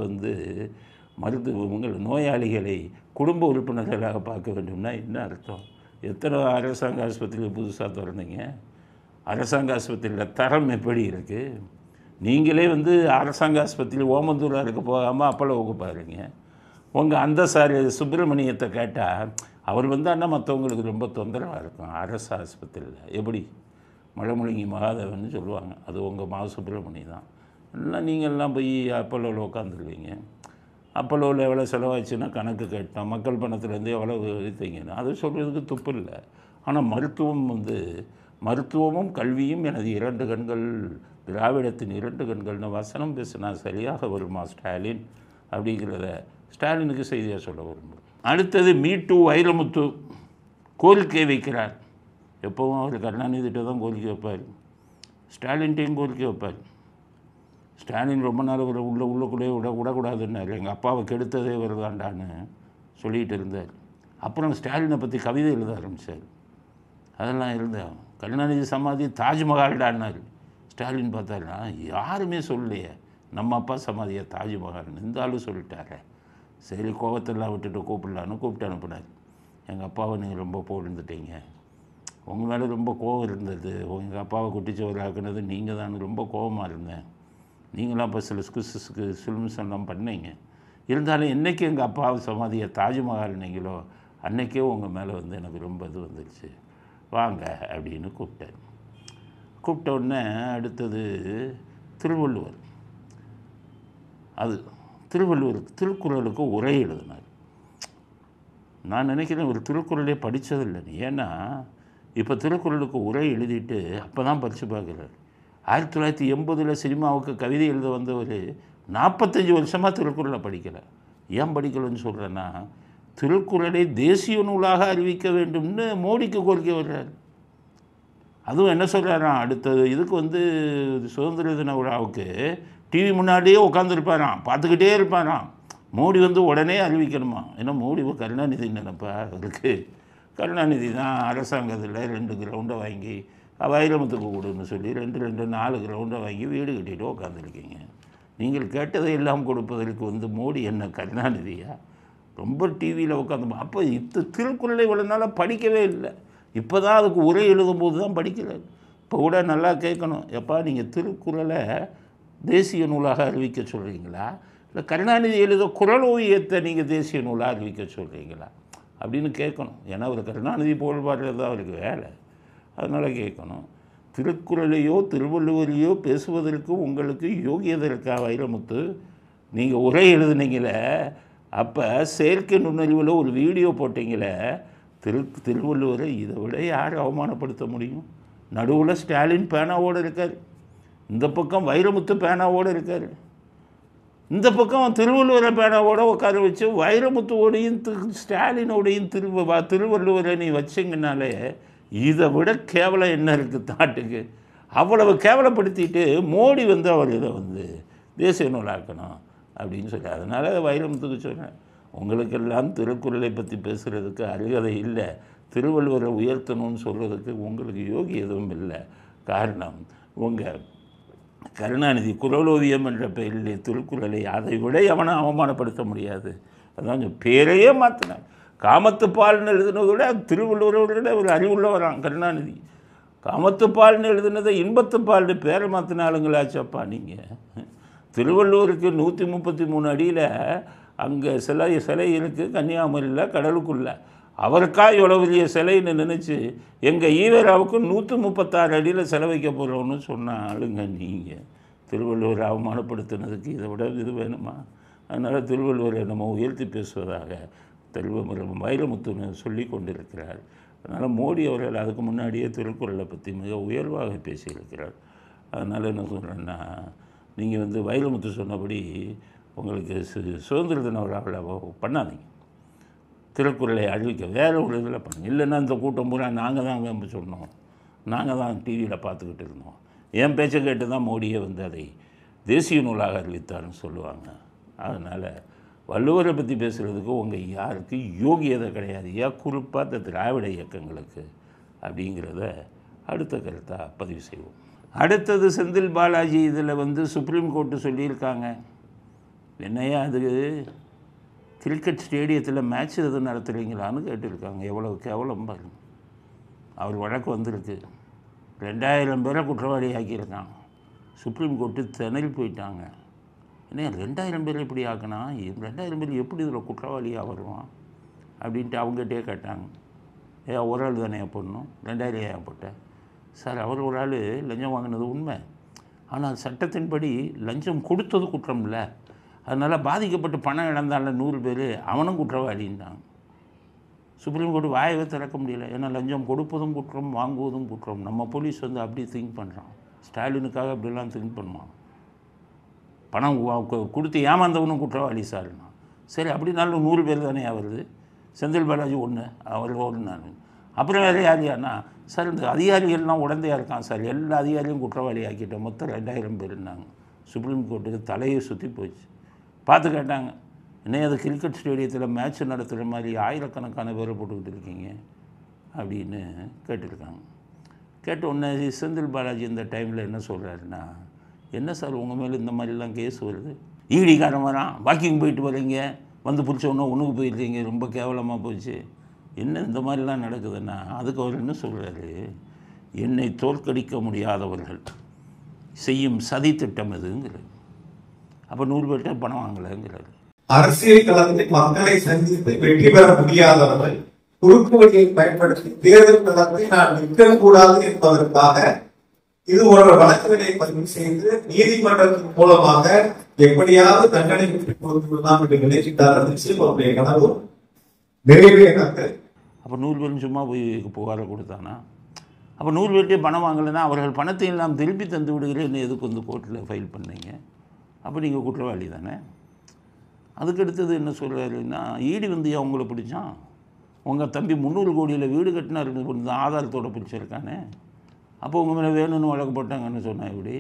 Speaker 1: உங்கள் நோயாளிகளை குடும்ப உறுப்பினர்களாக பார்க்க வேண்டும்னா என்ன அர்த்தம்? எத்தனை அரசாங்க ஆஸ்பத்திரியில் புதுசாக திறந்தீங்க? அரசாங்க ஆஸ்பத்திரியில் தரம் எப்படி இருக்குது? நீங்களே அரசாங்க ஆஸ்பத்திரி ஓமந்தூராருக்கு போகாமல் அப்போலோவுக்கு பாருங்க. உங்கள் அந்த சுப்பிரமணியத்தை கேட்டால் அவர் ஆனால் மற்றவங்களுக்கு ரொம்ப தொந்தரவாக இருக்கும். அரசு ஆஸ்பத்திரியில் எப்படி மழைமுழுங்கி மகாதேவன் சொல்லுவாங்க, அது உங்கள் சுப்பிரமணி தான். எல்லாம் நீங்கள்லாம் போய் அப்போலோவில் உட்காந்துருவீங்க. அப்போலோவில் எவ்வளோ செலவாச்சுன்னா கணக்கு கேட்டோம். மக்கள் பணத்துலேருந்து எவ்வளோ வைத்தீங்கன்னா அது சொல்கிறதுக்கு துப்பு இல்லை. ஆனால் மருத்துவமும் கல்வியும் எனது 2 கண்கள், திராவிடத்தின் 2 கண்கள்னு வசனம் பேசினா சரியாக வருமா ஸ்டாலின்? அப்படிங்கிறத ஸ்டாலினுக்கு செய்தியாக சொல்ல விரும்புகிறேன். அடுத்தது மீட்டு வைரமுத்து கோரிக்கை வைக்கிறார். எப்போவும் அவர் கருணாநிதிட்ட தான் கோரிக்கை வைப்பார், ஸ்டாலின்ட்டையும் கோரிக்கை வைப்பார். ஸ்டாலின் ரொம்ப நாள் உள்ளுக்குள்ளே விடக்கூடாதுன்னார். எங்கள் அப்பாவை கெடுத்ததே வருதாண்டான்னு சொல்லிகிட்டு இருந்தார். அப்புறம் ஸ்டாலினை பற்றி கவிதை எழுத ஆரம்பித்தார். அதெல்லாம் எழுந்தேன். கருணாநிதி சமாதி தாஜ்மஹால்டான்னார். ஸ்டாலின் பார்த்தாருன்னா யாருமே சொல்லலையே நம்ம அப்பா சமாதியை தாஜ்மஹால்னு, இந்த ஆளும் சொல்லிட்டாரே. சரி கோபத்தெல்லாம் விட்டுட்டு கூப்பிட்டு அனுப்புனார். எங்கள் அப்பாவை நீங்கள் ரொம்ப போயிருந்துட்டீங்க, உங்கள் மேலே ரொம்ப கோபம் இருந்தது, உங்கள் அப்பாவை குட்டிச்சவர் ஆக்குனது நீங்கள் தான், ரொம்ப கோபமாக இருந்தேன். நீங்களாம் இப்போ சில சிலுமிசம்லாம் பண்ணீங்க. இருந்தாலும் என்றைக்கு எங்கள் அப்பாவை சமாதியை தாஜ்மஹால் நீங்களோ அன்றைக்கே உங்கள் மேலே எனக்கு ரொம்ப இது வந்துடுச்சு, வாங்க அப்படின்னு கூப்பிட்டார். கூப்பிட்ட உடனே அடுத்தது திருவள்ளுவர். திருக்குறளுக்கு உரை எழுதினார். நான் நினைக்கிறேன் ஒரு திருக்குறளே படித்ததில்லைன்னு. ஏன்னா இப்போ திருக்குறளுக்கு உரை எழுதிட்டு அப்போ தான் படித்து பார்க்குறாரு. 1980 சினிமாவுக்கு கவிதை எழுத வந்தவர் 45 வருஷமாக திருக்குறளை படிக்கலை. ஏன் படிக்கலைன்னு சொல்கிறேன்னா, திருக்குறளை தேசிய நூலாக அறிவிக்க வேண்டும்னு மோடிக்கு கோரிக்கை வர்றார். அதுவும் என்ன சொல்கிறாராம், அடுத்தது இதுக்கு சுதந்திர தின விழாவுக்கு டிவி முன்னாடியே உட்காந்துருப்பாராம், பார்த்துக்கிட்டே இருப்பாராம். மோடி உடனே அறிவிக்கணுமா? ஏன்னா மோடி கருணாநிதி நினைப்பா அவருக்கு. கருணாநிதி தான் அரசாங்கத்தில் 2 கிரவுண்டை வாங்கி வைரமுத்துக்கு கொடுன்னு சொல்லி 4 கிரவுண்டை வாங்கி வீடு கட்டிட்டு உட்காந்துருக்கீங்க. நீங்கள் கேட்டதை எல்லாம் கொடுப்பதற்கு மோடி என்ன கருணாநிதியா? ரொம்ப டிவியில் உட்காந்து அப்போ திருக்குறளை இவ்வளோ நாளாக படிக்கவே இல்லை. இப்போ தான் அதுக்கு உரை எழுதும்போது தான் படிக்கிறார். இப்போ கூட நல்லா கேட்கணும், எப்பா நீங்கள் திருக்குறளை தேசிய நூலாக அறிவிக்க சொல்கிறீங்களா, இல்லை கருணாநிதி எழுத குறள் ஓவியத்தை நீங்கள் தேசிய நூலாக அறிவிக்க சொல்கிறீங்களா அப்படின்னு கேட்கணும். ஏன்னா அவர் கருணாநிதி புகழ்பாடுறது தான் அவருக்கு வேலை. அதனால் கேட்கணும். திருக்குறளையோ திருவள்ளுவரையோ பேசுவதற்கு உங்களுக்கு யோகியதை இருக்கா வைரமுத்து? நீங்கள் உரை எழுதுனீங்களே, அப்போ செயற்கை நுண்ணறிவில் ஒரு வீடியோ போட்டிங்களே, திருவள்ளுவரை இதை விட யார் அவமானப்படுத்த முடியும்? நடுவில் ஸ்டாலின் பேனாவோடு இருக்கார், இந்த பக்கம் வைரமுத்து பேனாவோடு இருக்கார், இந்த பக்கம் திருவள்ளுவரை பேனாவோடு உட்கார வச்சு வைரமுத்துவோடையும் ஸ்டாலினோடையும் திருவள்ளுவரை நீ வச்சிங்கனாலே இதை விட கேவலம் என்ன இருக்குது நாட்டுக்கு? அவ்வளவு கேவலப்படுத்திட்டு மோடி அவர் இதை தேசிய நூலாக்கணும் அப்படின்னு சொல்லி, அதனால் வைரமுத்துக்கு சொன்னேன், உங்களுக்கெல்லாம் திருக்குறளை பற்றி பேசுகிறதுக்கு அருகதை இல்லை, திருவள்ளுவரை உயர்த்தணும்னு சொல்கிறதுக்கு உங்களுக்கு யோகி எதுவும் இல்லை. காரணம், உங்கள் கருணாநிதி குறளோவியம் என்ற பெயரிலே திருக்குறளை அதை விட எவனை அவமானப்படுத்த முடியாது. அதான் பேரையே மாற்றினார். காமத்துப்பால்னு எழுதுனதை விட திருவள்ளுவரோட ஒரு அறிவுள்ளவரான் கருணாநிதி. காமத்துப்பால்னு எழுதுனதை இன்பத்துப்பால்னு பேரை மாற்றின ஆளுங்களாச்சப்பா நீங்கள். திருவள்ளுவருக்கு 133 அடியில் அங்கே சிலை இருக்குது கன்னியாகுமரியில் கடலுக்குள்ளே. அவருக்கா இவ்வளோ பெரிய சிலைன்னு நினச்சி எங்கள் ஈவேராவுக்கு 136 அடியில் சிலை வைக்க போகிறோன்னு சொன்ன ஆளுங்க நீங்கள். திருவள்ளுவரை அவமானப்படுத்தினதுக்கு இதை விட இது வேணுமா? அதனால் திருவள்ளுவரை நம்ம உயர்த்தி பேசுவதாக வைரமுத்து சொல்லி கொண்டிருக்கிறார். அதனால் மோடி அவர்கள் அதுக்கு முன்னாடியே திருக்குறளை பற்றி மிக உயர்வாக பேசியிருக்கிறார். அதனால் என்ன சொல்கிறேன்னா, நீங்கள் வைரமுத்து சொன்னபடி உங்களுக்கு சுதந்திர தின விழாவில் பண்ணாதீங்க. திருக்குறளை அறிவிக்க வேறு ஒரு இதில் பண்ணுங்க. இல்லைன்னா இந்த கூட்டம் பூரா நாங்கள் தான் சொன்னோம், நாங்கள் தான் டிவியில் பார்த்துக்கிட்டு இருந்தோம், என் பேச்சை கேட்டு தான் மோடியை அதை தேசிய நூலாக அறிவித்தார்னு சொல்லுவாங்க. அதனால் வள்ளுவரை பற்றி பேசுகிறதுக்கு உங்கள் யாருக்கு யோகியதை கிடையாது, குறிப்பாக இந்த திராவிட இயக்கங்களுக்கு அப்படிங்கிறத அடுத்த கருத்தாக பதிவு செய்வோம். அடுத்தது செந்தில் பாலாஜி இதில் சுப்ரீம் கோர்ட்டு சொல்லியிருக்காங்க. என்னையா அது கிரிக்கெட் ஸ்டேடியத்தில் மேட்ச் எதுவும் நடத்துகிறீங்களான்னு கேட்டிருக்காங்க. எவ்வளோ கேவலம் பாருங்க. அவர் வழக்கு வந்திருக்கு, 2000 பேரை குற்றவாளி ஆக்கியிருக்கான். சுப்ரீம் கோர்ட்டு திணறி போயிட்டாங்க. என்ன 2000 பேர் எப்படி ஆக்கினா, 2000 பேர் எப்படி இதில் குற்றவாளியாக வருவான் அப்படின்ட்டு அவங்ககிட்டே கேட்டாங்க. ஒரு ஆள் தானே போடணும், 2000 ஏன் போட்டேன் சார்? அவர் ஒரு ஆள் லஞ்சம் வாங்கினது உண்மை, ஆனால் சட்டத்தின்படி லஞ்சம் கொடுத்தது குற்றம் இல்லை, அதனால் பாதிக்கப்பட்டு பணம் இழந்தால 100 பேர் அவனும் குற்றவாளின்றாங்க. சுப்ரீம் கோர்ட்டு வாயவே திறக்க முடியல. ஏன்னா லஞ்சம் கொடுப்பதும் குற்றம், வாங்குவதும் குற்றம். நம்ம போலீஸ் அப்படி திங்க் பண்ணுறான். ஸ்டாலினுக்காக அப்படிலாம் திங்க் பண்ணுவான். பணம் கொடுத்து ஏமாந்தவனும் குற்றவாளி சார்னா. சரி, அப்படின்னாலும் 100 பேர் தானே வருது. செந்தில் பாலாஜி ஒன்று, அவர் ஒரு நான். அப்புறம் வேறு யாருன்னா சார் இந்த அதிகாரிகள்லாம் உடந்தையாக இருக்கான் சார், எல்லா அதிகாரியும் குற்றவாளி ஆக்கிட்டோம், மொத்தம் 2000 பேருன்னாங்க. சுப்ரீம் கோர்ட்டுக்கு தலையை சுற்றி போச்சு. பார்த்து கேட்டாங்க, இன்னும் அது கிரிக்கெட் ஸ்டேடியத்தில் மேட்ச் நடத்துகிற மாதிரி ஆயிரக்கணக்கான பேரை போட்டுக்கிட்டு இருக்கீங்க அப்படின்னு கேட்டிருக்காங்க. கேட்ட உடனே செந்தில் பாலாஜி இந்த டைமில் என்ன சொல்கிறாருன்னா, என்ன சார் உங்கள் மேலே இந்த மாதிரிலாம் கேஸ் வருது, ஈடிக்காரன் வரான், வாக்கிங் போயிட்டு வரீங்க, பிடிச்சவொன்னே ஒன்றுக்கு போயிருக்கீங்க, ரொம்ப கேவலமாக போச்சு, என்ன இந்த மாதிரிலாம் நடக்குதுன்னா, அதுக்கு அவர் என்ன சொல்கிறாரு, என்னை தோற்கடிக்க முடியாதவர்கள் செய்யும் சதி திட்டம் எதுங்கிறார். அப்போ 100 பேர்கிட்ட பணம் வாங்கலைங்கிறார்.
Speaker 3: அரசியல் களத்தில் மக்களை சந்தித்து வெற்றி பெற முடியாதவர்கள் குறுக்கு வழியை பயன்படுத்தி தேர்தல் களத்தை நான் நிற்கக்கூடாது என்பதற்காக இது ஒரு வழக்குகளை பதிவு செய்து நீதிமன்றத்தின் மூலமாக எப்படியாவது தண்டனை பெற்றுக் கொடுத்துள்ளலாம் என்று நினைச்சிட்டார். அவருடைய கனவு நிறைவேறாங்க.
Speaker 1: அப்போ 100 பேரும் சும்மா போய் புகாரை கொடுத்தானா? அப்போ 100 பேர்கிட்டே பணம் வாங்கலைன்னா அவர்கள் பணத்தை எல்லாம் திருப்பி தந்து விடுகிறேன் எதுக்கு கோர்ட்டில் ஃபைல் பண்ணீங்க? அப்போ நீங்கள் குற்றவாளி தானே. அதுக்கடுத்தது என்ன சொல்கிறாருன்னா, ஈடி அவங்கள பிடிச்சான், உங்கள் தம்பி 300 கோடியில் வீடு கட்டினார், ஆதாரத்தோடு பிடிச்சிருக்கானே, அப்போ உங்கள் மேலே வேணும்னு வழக்கு போட்டாங்கன்னு சொன்னால் இப்படி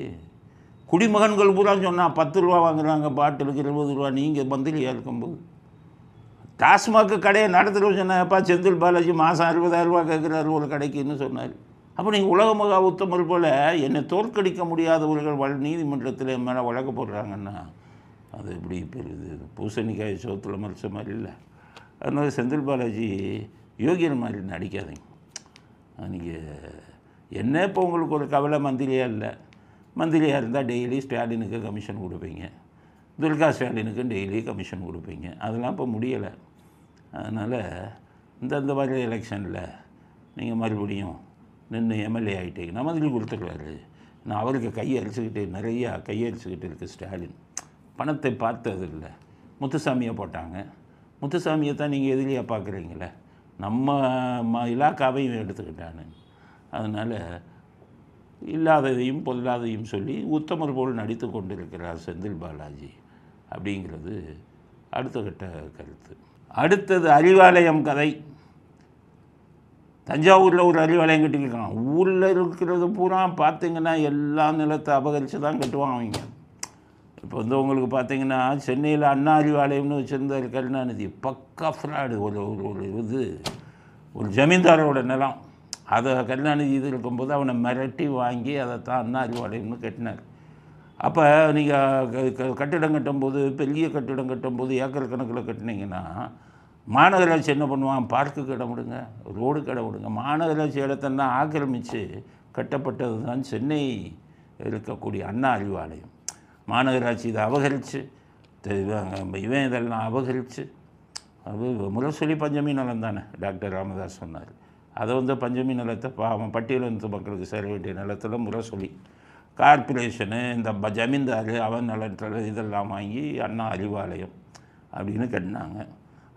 Speaker 1: குடிமகன்கள் பூரா சொன்னால் 10 ரூபா வாங்குறாங்க பாட்டிலுக்கு, 20 ரூபா. நீங்கள் மந்திரியாக இருக்கும்போது டாஸ்மாக் கடையை நடத்துகிற சொன்னாப்பா செந்தில் பாலாஜி மாதம் 60,000 ரூபா கேட்குறாரு ஒரு கடைக்குன்னு சொன்னார். அப்போ நீங்கள் உலக மகா உத்தமர் போல் என்னை தோற்கடிக்க முடியாதவர்கள் நீதிமன்றத்தில் மேலே வழக்கு போடுறாங்கன்னா அது எப்படி பெருது பூசணிக்காய் சோத்தில் மறைச்ச மாதிரி இல்லை. அதனால செந்தில் பாலாஜி யோகியன் மாதிரி நடிக்காதீங்க. நீங்கள் என்ன இப்போ உங்களுக்கு ஒரு கவலை, மந்திரியாக இல்லை, மந்திரியாக இருந்தால் டெய்லி ஸ்டாலினுக்கு கமிஷன் கொடுப்பீங்க, துர்கா ஸ்டாலினுக்கும் டெய்லி கமிஷன் கொடுப்பீங்க. அதெல்லாம் இப்போ முடியலை. அதனால் இந்த மாதிரி எலெக்ஷனில் நீங்கள் மறுபடியும் நின்று எம்எல்ஏ ஆகிட்டீங்கன்னா மந்திரி கொடுத்துருவாரு. நான் அவருக்கு நிறையா கையரிச்சுக்கிட்டு இருக்குது ஸ்டாலின். பணத்தை பார்த்தது இல்லை. முத்துசாமியை போட்டாங்க, முத்துசாமியை தான் நீங்கள் எதிரியாக பார்க்குறீங்களே, நம்ம இலாக்காவையும் எடுத்துக்கிட்டானு. அதனால் இல்லாததையும் பொல்லாதையும் சொல்லி உத்தமர் போல் நடித்து கொண்டிருக்கிறார் செந்தில் பாலாஜி அப்படிங்கிறது அடுத்த கட்ட கருத்து. அடுத்தது அறிவாலயம் கதை. தஞ்சாவூரில் ஒரு அறிவாலயம் கட்டியிருக்கான். ஊரில் இருக்கிறது பூரா பார்த்திங்கன்னா எல்லா நிலத்தை அபகரித்து தான் கட்டுவான் அவங்க. இப்போ உங்களுக்கு பார்த்திங்கன்னா சென்னையில் அண்ணா அறிவாலயம்னு வச்சுருந்தார் கருணாநிதி, பக்கா ஃப்ராடு. ஒரு ஜமீன்தாரோட நிலம், அதை கருணாநிதி இது இருக்கும்போது அவனை மிரட்டி வாங்கி அதை தான் அண்ணா அறிவாலயம்னு கட்டினார். அப்போ நீங்கள் கட்டிடம் கட்டும்போது, பெரிய கட்டிடம் கட்டும்போது ஏக்கர் கணக்கில் கட்டினீங்கன்னா மாநகராட்சி என்ன பண்ணுவான், பார்க்குக்கு இடம் விடுங்க, ரோடுக்கு இடம் விடுங்க. மாநகராட்சி இடத்தன்னா ஆக்கிரமித்து கட்டப்பட்டது தான் சென்னை இருக்கக்கூடிய அண்ணா அறிவாலயம். மாநகராட்சி இதை அபகரித்து இவன் இதெல்லாம் அபகரித்து அது முரசொலி பஞ்சமி நலம் தானே டாக்டர் ராமதாஸ் சொன்னார். அதை வந்து பஞ்சமி நிலத்தை அவன் பட்டியலினத்து மக்களுக்கு சேர வேண்டிய நிலத்தில் முரசொலி கார்பரேஷனு இந்த ஜமீன்தார் அவன் நிலத்தில் இதெல்லாம் வாங்கி அண்ணா அறிவாலயம் அப்படின்னு கட்டினாங்க.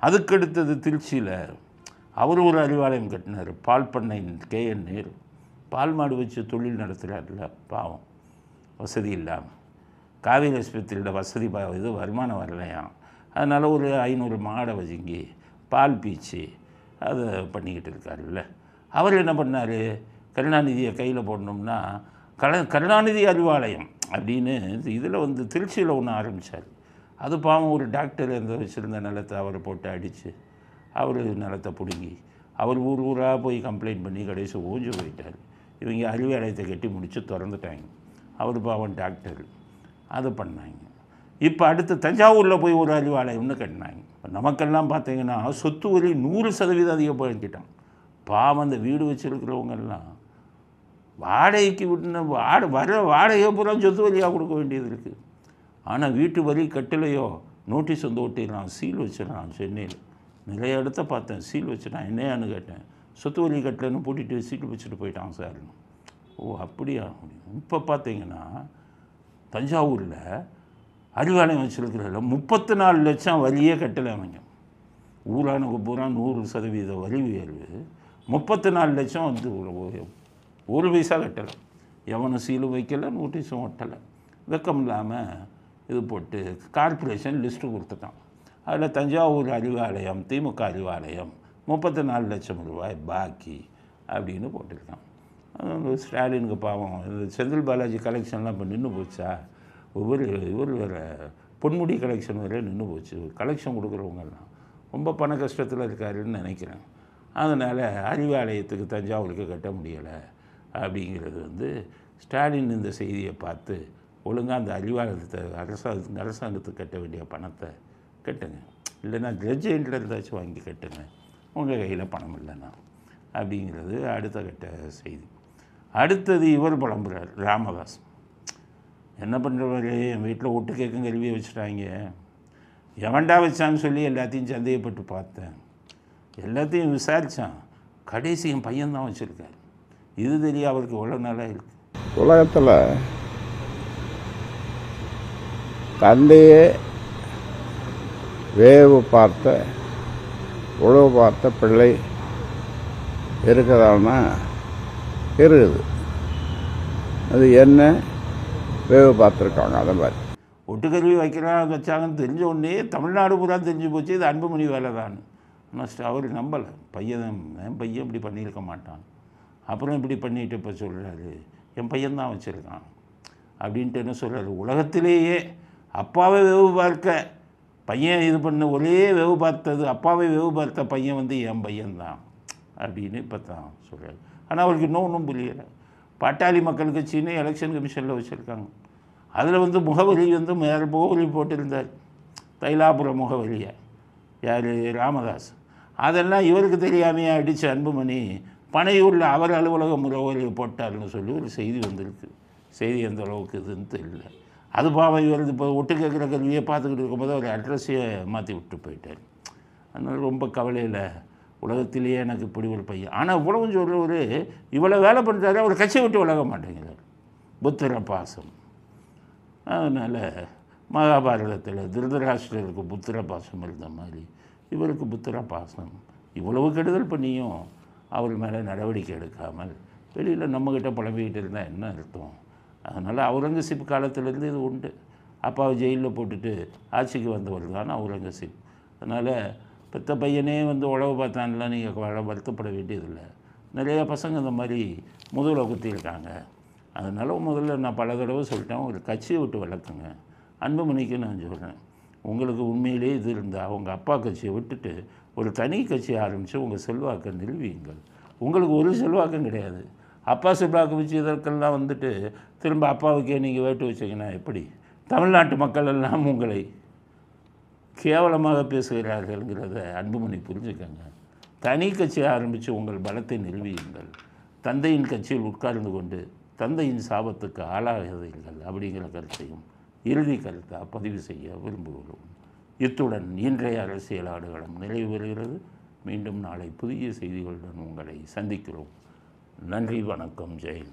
Speaker 1: அதுக்கடுத்தது திருச்சியில் அவர் ஒரு அறிவாலயம் கட்டினார். பால் பண்ணை KN நேரு பால் மாடு வச்சு தொழில் நடத்துகிறார்ல, பாவம் வசதி இல்லாமல் காவேரி ஆஸ்பத்திரியோட வசதி இது வருமானம் வரலையாம். அதனால் ஒரு 500 மாடை வச்சுங்கி பால் பீச்சு அதை பண்ணிக்கிட்டு இருக்காருல்ல. அவர் என்ன பண்ணார், கருணாநிதியை கையில் போடணும்னா கருணாநிதி அறிவாலயம் அப்படின்னு இதில் வந்து திருச்சியில் ஒன்று ஆரம்பித்தார். அது பாவம் ஒரு டாக்டர் வச்சுருந்த நிலத்தை அவரை போட்டு அடித்து அவர் நிலத்தை பிடுங்கி அவர் ஊர் ஊராக போய் கம்ப்ளைண்ட் பண்ணி கடைசி ஓஞ்சு போயிட்டார். இவங்க அறிவாலயத்தை கட்டி முடித்து திறந்துட்டாங்க. அவர் பாவம் டாக்டர் அதை பண்ணாங்க. இப்போ அடுத்து தஞ்சாவூரில் போய் ஒரு அறிவாலயம்னு கட்டினாங்க. நமக்கெல்லாம் பார்த்தீங்கன்னா சொத்து வரி 100% அதிகப்படுத்திட்டான். பாவம் அந்த வீடு வச்சுருக்கிறவங்கெல்லாம் வாடகைக்கு விட்டுன வாடகையை பூரா சொத்து வரியாக கொடுக்க வேண்டியது இருக்குது. ஆனால் வீட்டு வரி கட்டலையோ நோட்டீஸ் வந்து ஒட்டிடலாம், சீல் வச்சிடறான். சென்னையில் நிறைய இடத்த பார்த்தேன், சீல் வச்சுட்டான். என்னையான்னு கேட்டேன், சொத்து வரி கட்டலைன்னு பூட்டிட்டு சீல் வச்சுட்டு போயிட்டான் சார். ஓ அப்படியா. இப்போ பார்த்தீங்கன்னா தஞ்சாவூரில் அறிவாலயம் வச்சுருக்கிறதுல 34 லட்சம் வரியே கட்டலை அவங்க. ஊரானுக்கு பூரா 100% வரி உயர்வு, 34 லட்சம் வந்து ஒரு பைசா கட்டலை. எவனும் சீலும் வைக்கலை, நோட்டீஸும் ஒட்டலை. வெக்கம் இல்லாமல் இது போட்டு கார்பரேஷன் லிஸ்ட்டு கொடுத்துட்டான். அதில் தஞ்சாவூர் அறிவாலயம் திமுக அறிவாலயம் 34 லட்சம் ரூபாய் பாக்கி அப்படின்னு போட்டிருக்கான். ஸ்டாலினுக்கு பாவம் இந்த செந்தில் பாலாஜி கலெக்ஷன்லாம் இப்போ நின்று போச்சா. இவர் வேறு பொன்முடி கலெக்ஷன் வேறு நின்று போச்சு. கலெக்ஷன் கொடுக்குறவங்கெல்லாம் ரொம்ப பண கஷ்டத்தில் இருக்காருன்னு நினைக்கிறேன். அதனால் அறிவாலயத்துக்கு தஞ்சாவூருக்கு கட்ட முடியலை அப்படிங்கிறது வந்து ஸ்டாலின் இந்த செய்தியை பார்த்து ஒழுங்காக அந்த அறிவாலயத்தை அரசாங்கத்துக்கு கட்ட வேண்டிய பணத்தை கட்டுங்க, இல்லைன்னா ஜட்ஜெண்ட்டில் இருந்தாச்சும் வாங்கி கட்டுங்க, உங்கள் கையில் பணம் இல்லைன்னா அப்படிங்கிறது அடுத்த கட்ட செய்தி. அடுத்தது இவர் புலம்புறார் ராமதாஸ். என்ன பண்ணுறவர், என் வீட்டில் ஒட்டு கேட்கும் கருவியை வச்சுட்டாங்க, எவன்டா வச்சான்னு சொல்லி எல்லாத்தையும் சந்தேகப்பட்டு பார்த்தேன், எல்லாத்தையும் விசாரித்தான், கடைசி என் பையன்தான் வச்சுருக்கார். இது தெரியும் அவருக்கு எவ்வளோ நாளாக இருக்குது.
Speaker 4: உலகத்தில் தந்தையே வேவு பார்த்த உழவு பார்த்த பிள்ளை இருக்கிறதானா இருக்குது. அது என்ன வேவு பார்த்துருக்காங்க. அதை மாதிரி
Speaker 1: ஒட்டுக்கருவி வச்சாங்கன்னு தெரிஞ்ச உடனே தமிழ்நாடு பூரா தெரிஞ்சு போச்சு இது அன்புமணி வேலை தான். ஆனால் அவர் நம்பலை. என் பையன் இப்படி பண்ணியிருக்க மாட்டான். அப்புறம் இப்படி பண்ணிட்டு இப்போ சொல்கிறாரு என் பையன்தான் வச்சுருக்கான் அப்படின்ட்டு என்ன சொல்கிறாரு, உலகத்திலேயே அப்பாவை வெவு பார்க்க பையன் இது பண்ண ஒரே வெவு பார்த்தது அப்பாவை வெவு பார்த்த பையன் வந்து என் பையன்தான் அப்படின்னு இப்போ தான் சொல்கிறாரு. ஆனால் அவருக்கு இன்னும் புரியலை. பாட்டாளி மக்கள் கட்சின்னு எலெக்ஷன் கமிஷனில் வச்சுருக்காங்க. அதில் வந்து முகவரி வந்து முகவரி போட்டிருந்தார், தைலாபுரம் முகவரியை யார் ராமதாஸ். அதெல்லாம் இவருக்கு தெரியாமையே அடித்த அன்புமணி பனையூரில் அவர் அலுவலக முகவரியை போட்டார்னு சொல்லி ஒரு செய்தி வந்திருக்கு. செய்தி எந்த அளவுக்கு இதுன்னு தெரியல. அது பாவம் இவர் இப்போ ஒட்டு கேட்குற கல்வியை பார்த்துக்கிட்டு இருக்கும்போது அவர் அட்ரஸையே மாற்றி விட்டு போயிட்டார். அதனால் ரொம்ப கவலையில் உலகத்திலேயே எனக்கு இப்படி ஒரு பையன். ஆனால் இவ்வளவு சொல்கிறவர் இவ்வளோ வேலை பண்ணுறாரு, அவர் கட்சியை விட்டு விலக மாட்டேங்கிறார். புத்திர பாசம். அதனால் மகாபாரதத்தில் திருதராஷ்டிரருக்கு புத்திர பாசம் இருந்த மாதிரி இவருக்கு புத்திர பாசம். இவ்வளவு கெடுதல் பண்ணியும் அவர் மேலே நடவடிக்கை எடுக்காமல் வெளியில் நம்மக்கிட்ட புலம்பிக்கிட்டு இருந்தால் என்ன அர்த்தம். அதனால் அவுரங்கசீப் காலத்திலேருந்து இது உண்டு. அப்பாவை ஜெயிலில் போட்டுட்டு ஆட்சிக்கு வந்தவர் தான் அவுரங்கசீப். அதனால் பெத்த பையனே வந்து உழவு பார்த்தான்லாம் நீங்கள் வருத்தப்பட வேண்டியதில்லை. நிறையா பசங்க இந்த மாதிரி முதுகில் குத்தியிருக்காங்க. அதனால் முதல்ல நான் பல தடவை சொல்லிட்டேன், ஒரு கட்சியை விட்டு விளக்குங்க. அன்புமணிக்கு நான் சொல்கிறேன், உங்களுக்கு உண்மையிலே இது இருந்தால் உங்கள் அப்பா கட்சியை விட்டுட்டு ஒரு தனி கட்சியை ஆரம்பித்து உங்கள் செல்வாக்கை நிறுவீங்கள். உங்களுக்கு ஒரு செல்வாக்கம் கிடையாது. அப்பா செல்வாக்கு வச்சு இதற்கெல்லாம் வந்துட்டு திரும்ப அப்பாவுக்கே நீங்கள் வேட்டு வச்சிங்கன்னா எப்படி? தமிழ்நாட்டு மக்கள் எல்லாம் உங்களை கேவலமாக பேசுகிறார்கள்ங்கிறத அன்புமணி புரிஞ்சுக்கங்க. தனி கட்சியை ஆரம்பித்து உங்கள் பலத்தை நிறுவியுங்கள். தந்தையின் கட்சியில் உட்கார்ந்து கொண்டு தந்தையின் சாபத்துக்கு ஆளாகாதீர்கள் அப்படிங்கிற கருத்தையும் இறுதி கருத்தாக பதிவு செய்ய விரும்புகிறோம். இத்துடன் இன்றைய அரசியல் ஆடுகளம் நிறைவு பெறுகிறது. மீண்டும் நாளை புதிய செய்திகளுடன் உங்களை சந்திக்கிறோம். நன்றி, வணக்கம், ஜெயன்.